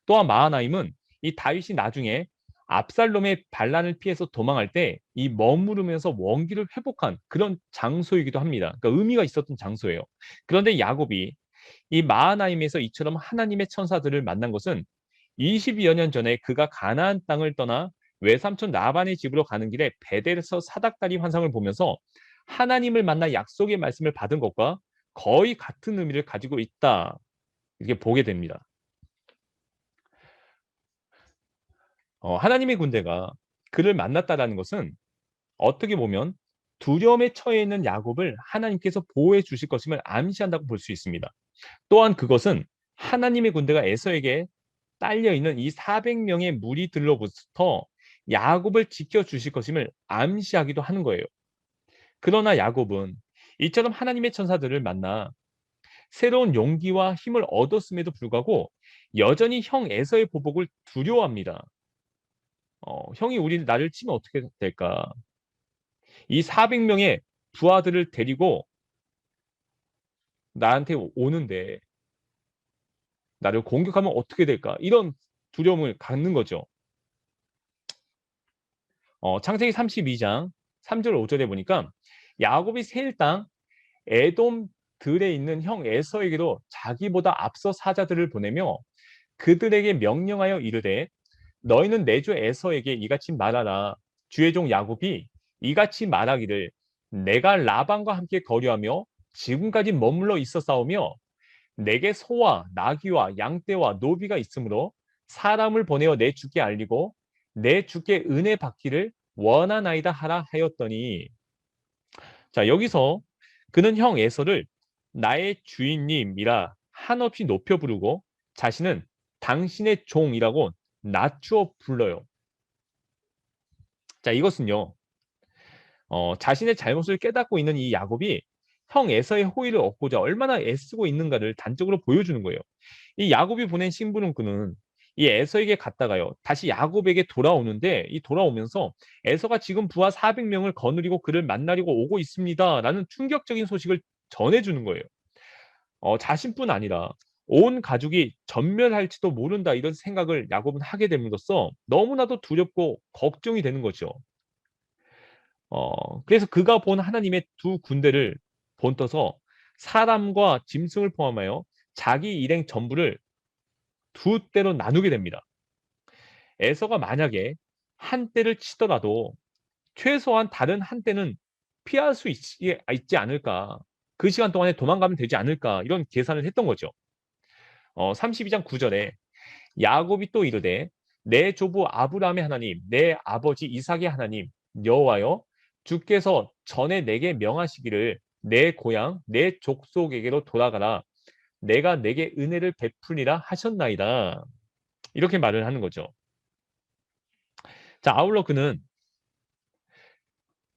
또한 마하나임은 이 다윗이 나중에 압살롬의 반란을 피해서 도망할 때 이 머무르면서 원기를 회복한 그런 장소이기도 합니다. 그러니까 의미가 있었던 장소예요. 그런데 야곱이 이 마하나임에서 이처럼 하나님의 천사들을 만난 것은 20여 년 전에 그가 가나안 땅을 떠나 외삼촌 라반의 집으로 가는 길에 베델에서 사닥다리 환상을 보면서 하나님을 만나 약속의 말씀을 받은 것과 거의 같은 의미를 가지고 있다. 이렇게 보게 됩니다. 하나님의 군대가 그를 만났다라는 것은 어떻게 보면 두려움에 처해 있는 야곱을 하나님께서 보호해 주실 것임을 암시한다고 볼 수 있습니다. 또한 그것은 하나님의 군대가 에서에게 딸려 있는 이 400명의 무리들로부터 야곱을 지켜 주실 것임을 암시하기도 하는 거예요. 그러나 야곱은 이처럼 하나님의 천사들을 만나 새로운 용기와 힘을 얻었음에도 불구하고 여전히 형 에서의 보복을 두려워합니다. 형이 나를 치면 어떻게 될까? 이 400명의 부하들을 데리고 나한테 오는데 나를 공격하면 어떻게 될까? 이런 두려움을 갖는 거죠. 창세기 32장 3절 5절에 보니까 야곱이 세일 땅 에돔들에 있는 형 에서에게로 자기보다 앞서 사자들을 보내며 그들에게 명령하여 이르되 너희는 내 주 에서에게 이같이 말하라. 주의 종 야곱이 이같이 말하기를 내가 라반과 함께 거류하며 지금까지 머물러 있어 싸우며 내게 소와 나귀와 양떼와 노비가 있으므로 사람을 보내어 내 주께 알리고 내 주께 은혜 받기를 원하나이다 하라 하였더니. 자, 여기서 그는 형 에서를 나의 주인님이라 한없이 높여 부르고 자신은 당신의 종이라고 낮추어 불러요. 자, 이것은요, 자신의 잘못을 깨닫고 있는 이 야곱이 형 에서의 호의를 얻고자 얼마나 애쓰고 있는가를 단적으로 보여주는 거예요. 이 야곱이 보낸 심부름꾼은 이 에서에게 갔다가요, 다시 야곱에게 돌아오는데, 이 돌아오면서 에서가 지금 부하 400명을 거느리고 그를 만나려고 오고 있습니다라는 충격적인 소식을 전해주는 거예요. 자신뿐 아니라 온 가족이 전멸할지도 모른다, 이런 생각을 야곱은 하게 됨으로써 너무나도 두렵고 걱정이 되는 거죠. 그래서 그가 본 하나님의 두 군대를 본떠서 사람과 짐승을 포함하여 자기 일행 전부를 두 때로 나누게 됩니다. 에서가 만약에 한 때를 치더라도 최소한 다른 한 때는 피할 수 있지 않을까. 그 시간 동안에 도망가면 되지 않을까. 이런 계산을 했던 거죠. 32장 9절에 야곱이 또 이르되 내 조부 아브라함의 하나님, 내 아버지 이삭의 하나님 여호와여, 주께서 전에 내게 명하시기를 내 고향 내 족속에게로 돌아가라, 내가 내게 은혜를 베풀리라 하셨나이다. 이렇게 말을 하는 거죠. 자, 아울러 그는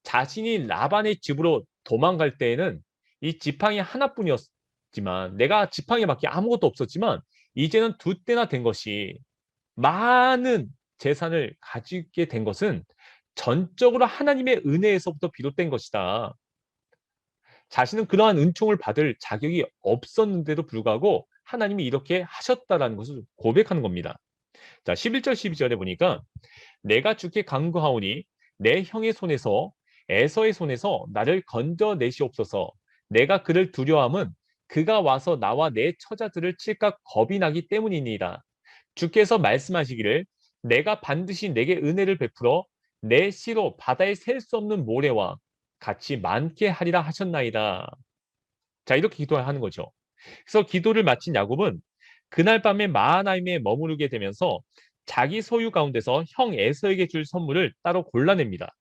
자신이 라반의 집으로 도망갈 때에는 이 지팡이 하나뿐이었지만, 내가 지팡이밖에 아무것도 없었지만 이제는 두 때나 된 것이, 많은 재산을 가지게 된 것은 전적으로 하나님의 은혜에서부터 비롯된 것이다. 자신은 그러한 은총을 받을 자격이 없었는데도 불구하고 하나님이 이렇게 하셨다라는 것을 고백하는 겁니다. 자, 11절 12절에 보니까 내가 주께 간구하오니 내 형의 손에서 에서의 손에서 나를 건져내시옵소서. 내가 그를 두려워함은 그가 와서 나와 내 처자들을 칠까 겁이 나기 때문이니이다. 주께서 말씀하시기를 내가 반드시 내게 은혜를 베풀어 내 씨로 바다에 셀 수 없는 모래와 같이 많게 하리라 하셨나이다. 자, 이렇게 기도하는 거죠. 그래서 기도를 마친 야곱은 그날 밤에 마하나임에 머무르게 되면서 자기 소유 가운데서 형 에서에게 줄 선물을 따로 골라냅니다.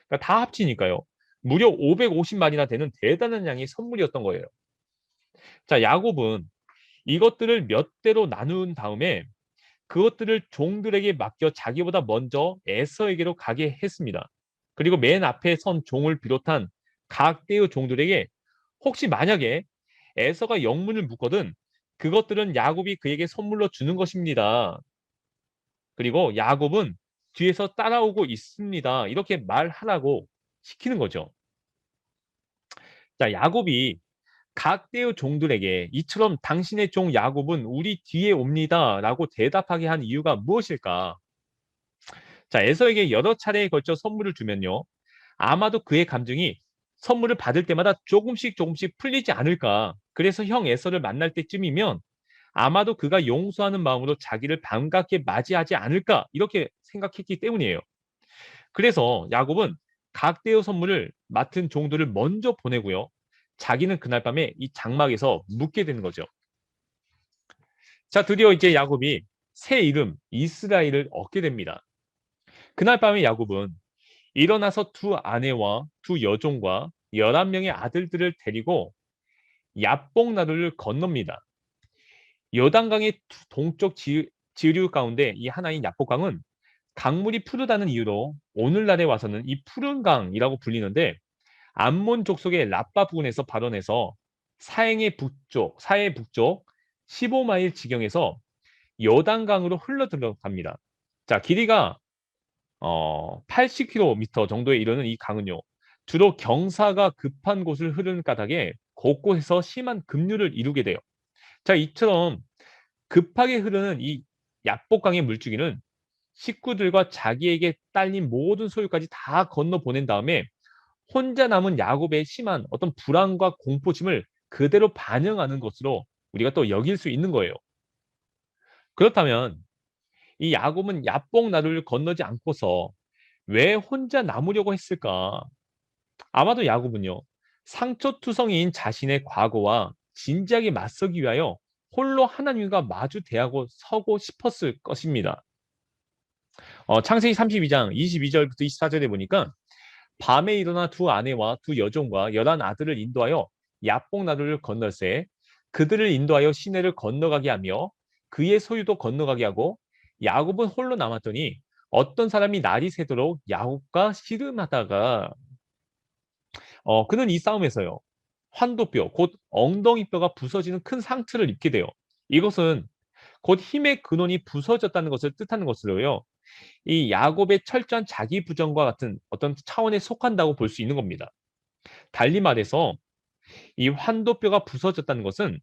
그러니까 다 합치니까요, 무려 550마리나 되는 대단한 양의 선물이었던 거예요. 자, 야곱은 이것들을 몇 대로 나눈 다음에 그것들을 종들에게 맡겨 자기보다 먼저 에서에게로 가게 했습니다. 그리고 맨 앞에 선 종을 비롯한 각 대의 종들에게 혹시 만약에 에서가 영문을 묻거든 그것들은 야곱이 그에게 선물로 주는 것입니다. 그리고 야곱은 뒤에서 따라오고 있습니다. 이렇게 말하라고 시키는 거죠. 자, 야곱이 각 대의 종들에게 이처럼 당신의 종 야곱은 우리 뒤에 옵니다라고 대답하게 한 이유가 무엇일까? 자, 에서에게 여러 차례에 걸쳐 선물을 주면요, 아마도 그의 감정이 선물을 받을 때마다 조금씩 조금씩 풀리지 않을까. 그래서 형 에서를 만날 때쯤이면 아마도 그가 용서하는 마음으로 자기를 반갑게 맞이하지 않을까, 이렇게 생각했기 때문이에요. 그래서 야곱은 각 대의 선물을 맡은 종들을 먼저 보내고요, 자기는 그날 밤에 이 장막에서 묵게 되는 거죠. 자, 드디어 이제 야곱이 새 이름 이스라엘을 얻게 됩니다. 그날 밤에 야곱은 일어나서 두 아내와 두 여종과 11명의 아들들을 데리고 야복 나루를 건넙니다. 요단강의 동쪽 지류 가운데 이 하나인 야복강은 강물이 푸르다는 이유로 오늘날에 와서는 이 푸른 강이라고 불리는데, 암몬 족속의 라빠 부근에서 발원해서 사해 북쪽 15마일 지경에서 요단강으로 흘러 들어갑니다. 자, 길이가 80km 정도에 이르는 이 강은요, 주로 경사가 급한 곳을 흐르는 까닭에 곳곳에서 심한 급류를 이루게 돼요. 자, 이처럼 급하게 흐르는 이 야복강의 물줄기는 식구들과 자기에게 딸린 모든 소유까지 다 건너 보낸 다음에 혼자 남은 야곱의 심한 어떤 불안과 공포심을 그대로 반영하는 것으로 우리가 또 여길 수 있는 거예요. 그렇다면 이 야곱은 야복 나루를 건너지 않고서 왜 혼자 남으려고 했을까? 아마도 야곱은요, 상처투성이인 자신의 과거와 진지하게 맞서기 위하여 홀로 하나님과 마주 대하고 서고 싶었을 것입니다. 창세기 32장 22절부터 24절에 보니까 밤에 일어나 두 아내와 두 여종과 11아들을 인도하여 야복 나루를 건널세 그들을 인도하여 시내를 건너가게 하며 그의 소유도 건너가게 하고 야곱은 홀로 남았더니 어떤 사람이 날이 새도록 야곱과 씨름하다가 그는 이 싸움에서요 환도뼈 곧 엉덩이뼈가 부서지는 큰 상처를 입게 돼요. 이것은 곧 힘의 근원이 부서졌다는 것을 뜻하는 것으로요. 이 야곱의 철저한 자기 부정과 같은 어떤 차원에 속한다고 볼 수 있는 겁니다. 달리 말해서 이 환도뼈가 부서졌다는 것은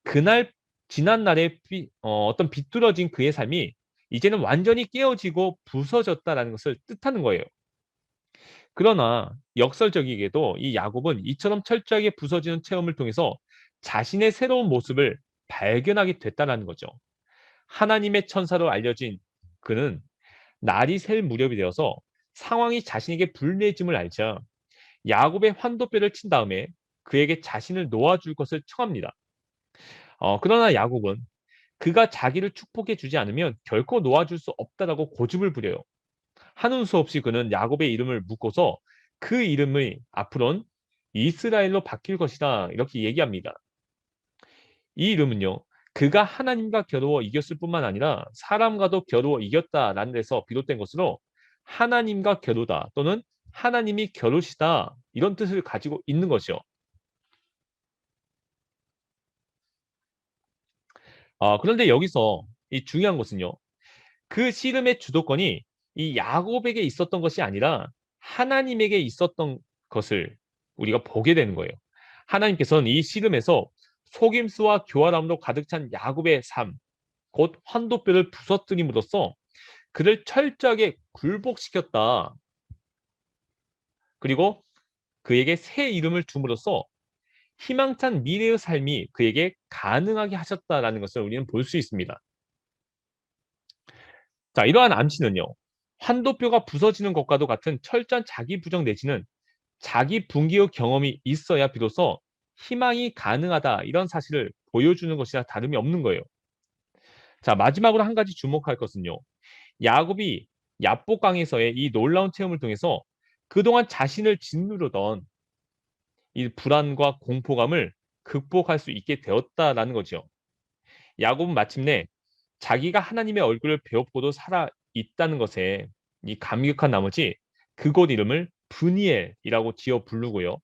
그날 지난 날에 어떤 비뚤어진 그의 삶이 이제는 완전히 깨어지고 부서졌다라는 것을 뜻하는 거예요. 그러나 역설적이게도 이 야곱은 이처럼 철저하게 부서지는 체험을 통해서 자신의 새로운 모습을 발견하게 됐다는 거죠. 하나님의 천사로 알려진 그는 날이 셀 무렵이 되어서 상황이 자신에게 불리해짐을 알자 야곱의 환도뼈를 친 다음에 그에게 자신을 놓아줄 것을 청합니다. 그러나 야곱은 그가 자기를 축복해 주지 않으면 결코 놓아줄 수 없다라고 고집을 부려요. 하는 수 없이 그는 야곱의 이름을 묶고서 그 이름이 앞으로는 이스라엘로 바뀔 것이다 이렇게 얘기합니다. 이 이름은요. 그가 하나님과 겨루어 이겼을 뿐만 아니라 사람과도 겨루어 이겼다라는 데서 비롯된 것으로 하나님과 겨루다 또는 하나님이 겨루시다 이런 뜻을 가지고 있는 것이요. 그런데 여기서 이 중요한 것은요. 그 씨름의 주도권이 이 야곱에게 있었던 것이 아니라 하나님에게 있었던 것을 우리가 보게 되는 거예요. 하나님께서는 이 씨름에서 속임수와 교활함으로 가득 찬 야곱의 삶, 곧 환도뼈를 부서뜨림으로써 그를 철저하게 굴복시켰다. 그리고 그에게 새 이름을 줌으로써 희망찬 미래의 삶이 그에게 가능하게 하셨다라는 것을 우리는 볼 수 있습니다. 자, 이러한 암시는요. 환도뼈가 부서지는 것과도 같은 철저한 자기 부정 내지는 자기 붕괴의 경험이 있어야 비로소 희망이 가능하다 이런 사실을 보여주는 것이라 다름이 없는 거예요. 자, 마지막으로 한 가지 주목할 것은요. 야곱이 야복강에서의 이 놀라운 체험을 통해서 그동안 자신을 짓누르던 이 불안과 공포감을 극복할 수 있게 되었다라는 거죠. 야곱은 마침내 자기가 하나님의 얼굴을 배워보고도 살아 있다는 것에 이 감격한 나머지 그곳 이름을 브니엘이라고 지어 부르고요.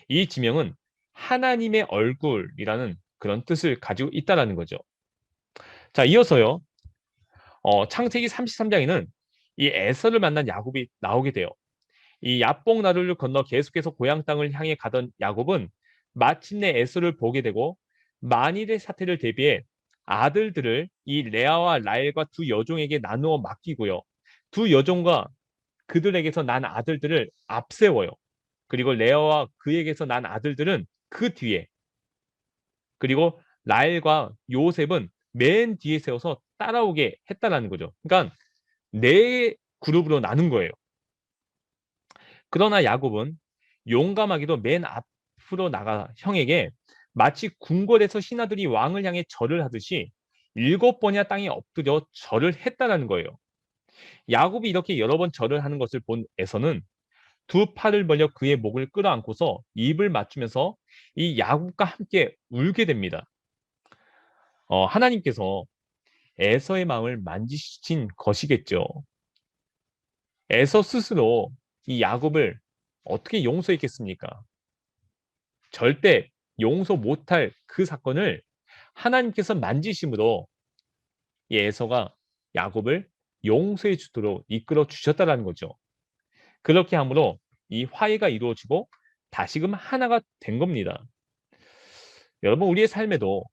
이 지명은 하나님의 얼굴이라는 그런 뜻을 가지고 있다라는 거죠. 자, 이어서요. 창세기 33장에는 이 에서를 만난 야곱이 나오게 돼요. 이 야복 나루를 건너 계속해서 고향 땅을 향해 가던 야곱은 마침내 에서를 보게 되고 만일의 사태를 대비해 아들들을 이 레아와 라헬과 두 여종에게 나누어 맡기고요. 두 여종과 그들에게서 난 아들들을 앞세워요. 그리고 레아와 그에게서 난 아들들은 그 뒤에 그리고 라헬과 요셉은 맨 뒤에 세워서 따라오게 했다라는 거죠. 그러니까 네 그룹으로 나눈 거예요. 그러나 야곱은 용감하게도 맨 앞으로 나가 형에게 마치 궁궐에서 신하들이 왕을 향해 절을 하듯이 7번이나 땅에 엎드려 절을 했다라는 거예요. 야곱이 이렇게 여러 번 절을 하는 것을 본 에서는 두 팔을 벌려 그의 목을 끌어안고서 입을 맞추면서 이 야곱과 함께 울게 됩니다. 하나님께서 에서의 마음을 만지신 것이겠죠. 에서 스스로 이 야곱을 어떻게 용서했겠습니까? 절대 용서 못할 그 사건을 하나님께서 만지심으로 이 에서가 야곱을 용서해 주도록 이끌어 주셨다라는 거죠. 그렇게 함으로 이 화해가 이루어지고 다시금 하나가 된 겁니다. 여러분, 우리의 삶에도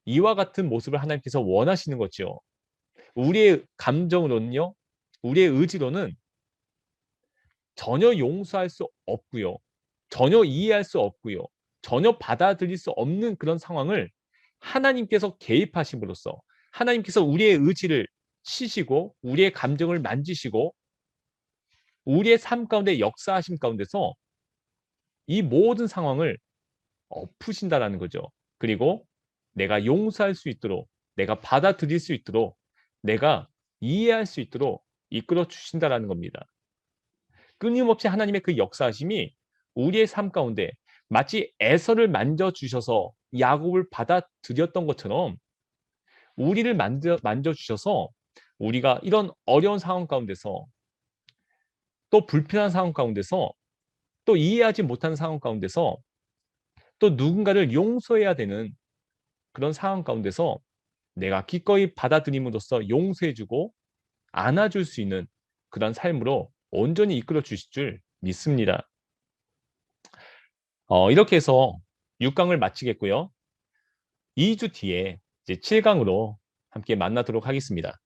이와 같은 모습을 하나님께서 원하시는 거죠. 우리의 감정으로는요, 우리의 의지로는 전혀 용서할 수 없고요. 전혀 이해할 수 없고요. 전혀 받아들일 수 없는 그런 상황을 하나님께서 개입하심으로써 하나님께서 우리의 의지를 치시고 우리의 감정을 만지시고 우리의 삶 가운데 역사하심 가운데서 이 모든 상황을 엎으신다라는 거죠. 그리고 내가 용서할 수 있도록, 내가 받아들일 수 있도록, 내가 이해할 수 있도록 이끌어 주신다라는 겁니다. 끊임없이 하나님의 그 역사하심이 우리의 삶 가운데 마치 에서를 만져주셔서 야곱을 받아들였던 것처럼 우리를 만져주셔서 우리가 이런 어려운 상황 가운데서 또 불편한 상황 가운데서 또 이해하지 못하는 상황 가운데서 또 누군가를 용서해야 되는 그런 상황 가운데서 내가 기꺼이 받아들임으로써 용서해주고 안아줄 수 있는 그런 삶으로 온전히 이끌어 주실 줄 믿습니다. 이렇게 해서 6강을 마치겠고요. 2주 뒤에 이제 7강으로 함께 만나도록 하겠습니다.